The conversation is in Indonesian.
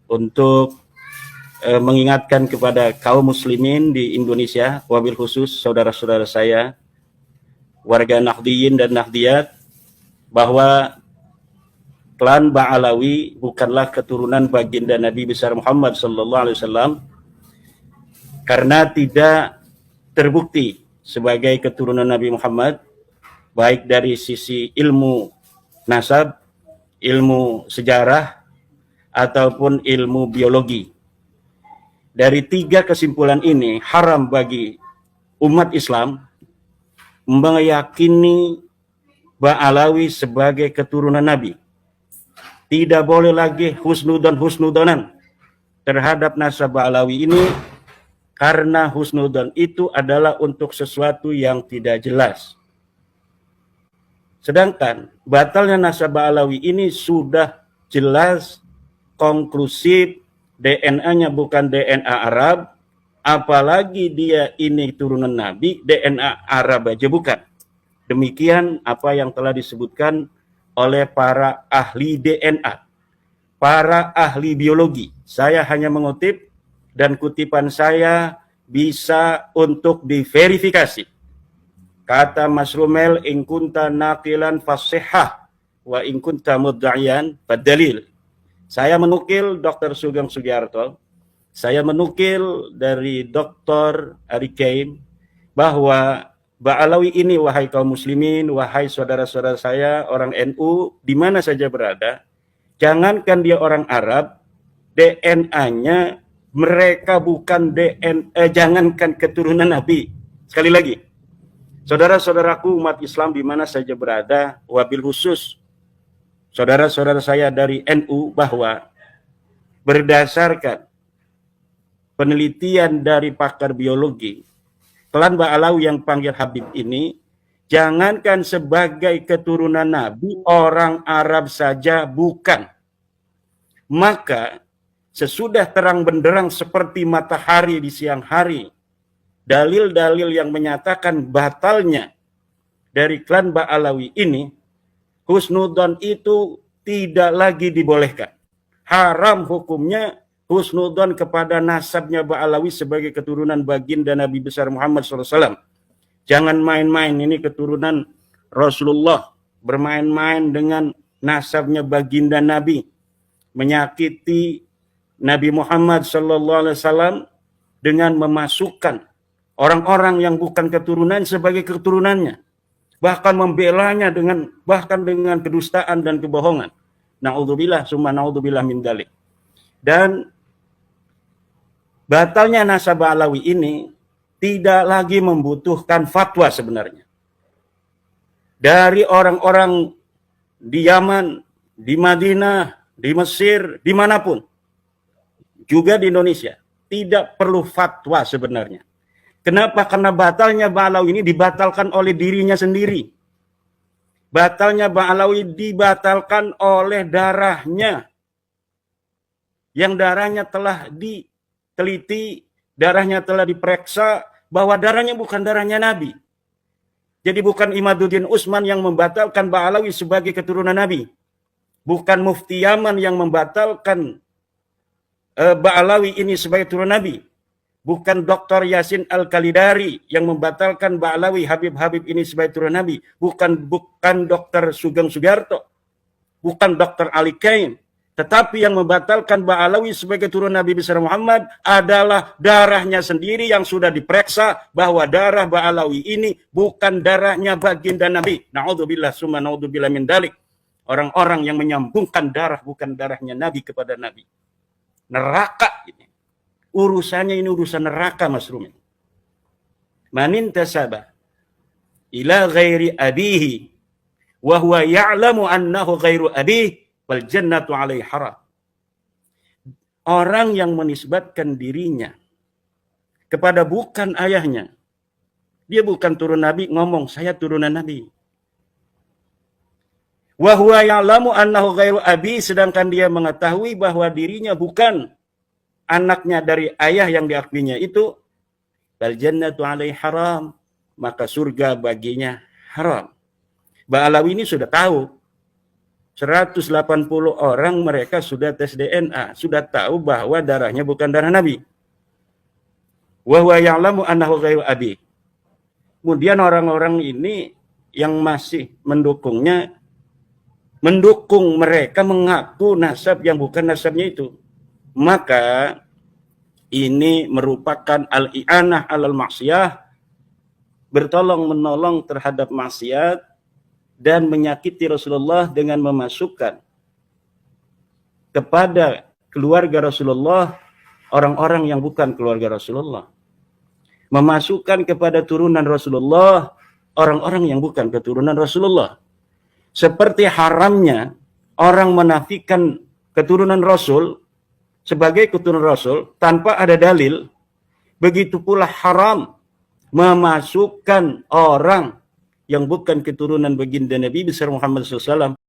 untuk mengingatkan kepada kaum muslimin di Indonesia, wabil khusus saudara-saudara saya, warga Nahdliyin dan Nahdliyat, bahwa klan Ba'alawi bukanlah keturunan baginda Nabi besar Muhammad sallallahu alaihi wasallam, karena tidak terbukti sebagai keturunan Nabi Muhammad, baik dari sisi ilmu nasab, ilmu sejarah, ataupun ilmu biologi. Dari tiga kesimpulan ini, haram bagi umat Islam meyakini Ba'alawi sebagai keturunan Nabi. Tidak boleh lagi husnudonan terhadap nasab Ba'alawi ini, karena husnudon itu adalah untuk sesuatu yang tidak jelas. Sedangkan batalnya nasab Ba'alawi ini sudah jelas, konklusif, DNA-nya bukan DNA Arab, apalagi dia ini turunan Nabi, DNA Arab aja bukan. Demikian apa yang telah disebutkan oleh para ahli DNA, para ahli biologi. Saya hanya mengutip, dan kutipan saya bisa untuk diverifikasi. Kata Mas Rumel, in kunta naqilan fasihah, wa in kunta mudda'iyan fadalil. Saya menukil Dr. Sugeng Sugiarto, saya menukil dari Dr. Ari Kaim, bahwa Ba'alawi ini, wahai kaum muslimin, wahai saudara-saudara saya, orang NU, di mana saja berada, jangankan dia orang Arab, DNA-nya mereka bukan jangankan keturunan Nabi. Sekali lagi, saudara-saudaraku umat Islam di mana saja berada, wabil khusus saudara-saudara saya dari NU, bahwa berdasarkan penelitian dari pakar biologi, klan Ba'alawi yang panggil Habib ini, jangankan sebagai keturunan Nabi, orang Arab saja bukan. Maka sesudah terang benderang seperti matahari di siang hari, dalil-dalil yang menyatakan batalnya dari klan Ba'alawi ini, husnudon itu tidak lagi dibolehkan. Haram hukumnya husnudon kepada nasabnya Ba'alawi sebagai keturunan baginda Nabi besar Muhammad SAW. Jangan main-main, ini keturunan Rasulullah, bermain-main dengan nasabnya baginda Nabi, menyakiti Nabi Muhammad SAW dengan memasukkan orang-orang yang bukan keturunan sebagai keturunannya, bahkan membelanya bahkan dengan kedustaan dan kebohongan. Na'udzubillah summa na'udzubillah min dzalik. Dan batalnya nasab Ba'alawi ini tidak lagi membutuhkan fatwa sebenarnya. Dari orang-orang di Yaman, di Madinah, di Mesir, dimanapun, juga di Indonesia, tidak perlu fatwa sebenarnya. Kenapa? Karena batalnya Ba'alawi ini dibatalkan oleh dirinya sendiri. Batalnya Ba'alawi dibatalkan oleh darahnya, yang darahnya telah diteliti, darahnya telah diperiksa, bahwa darahnya bukan darahnya Nabi. Jadi bukan Imaduddin Utsman yang membatalkan Ba'alawi sebagai keturunan Nabi. Bukan Mufti Yaman yang membatalkan Ba'alawi ini sebagai keturunan Nabi. Bukan Dr. Yasin Al-Kalidari yang membatalkan Ba'alawi Habib-Habib ini sebagai keturunan Nabi. Bukan Dr. Sugeng Sugiarto. Bukan Dr. Ali Kaim. Tetapi yang membatalkan Ba'alawi sebagai keturunan Nabi besar Muhammad adalah darahnya sendiri yang sudah diperiksa bahwa darah Ba'alawi ini bukan darahnya baginda Nabi. Na'udzubillah summa na'udzubillah min dalik. Orang-orang yang menyambungkan darah bukan darahnya Nabi kepada Nabi. Neraka ini. Urusannya ini urusan neraka, Mas Rumin. Manin tasaba ila ghairi abihi wa huwa ya'lamu annahu ghairu abihi wal jannatu alaihi haram. Orang yang menisbatkan dirinya kepada bukan ayahnya, dia bukan turun Nabi, ngomong saya turunan Nabi. Wa huwa ya'lamu annahu ghairu abi, sedangkan dia mengetahui bahwa dirinya bukan anaknya dari ayah yang diakuinya itu, wal jannatu alaihi haram, maka surga baginya haram. Ba'alawi ini sudah tahu 180 orang mereka sudah tes DNA, sudah tahu bahwa darahnya bukan darah Nabi. Wa huwa ya'lamu annahu ghairu abi. Kemudian orang-orang ini yang masih mendukungnya, mendukung mereka mengaku nasab yang bukan nasabnya itu. Maka ini merupakan al-i'anah alal maksiyah, bertolong menolong terhadap maksiat dan menyakiti Rasulullah dengan memasukkan kepada keluarga Rasulullah orang-orang yang bukan keluarga Rasulullah. Memasukkan kepada turunan Rasulullah orang-orang yang bukan keturunan Rasulullah. Seperti haramnya orang menafikan keturunan Rasul sebagai keturunan Rasul tanpa ada dalil, begitu pula haram memasukkan orang yang bukan keturunan baginda Nabi besar Muhammad SAW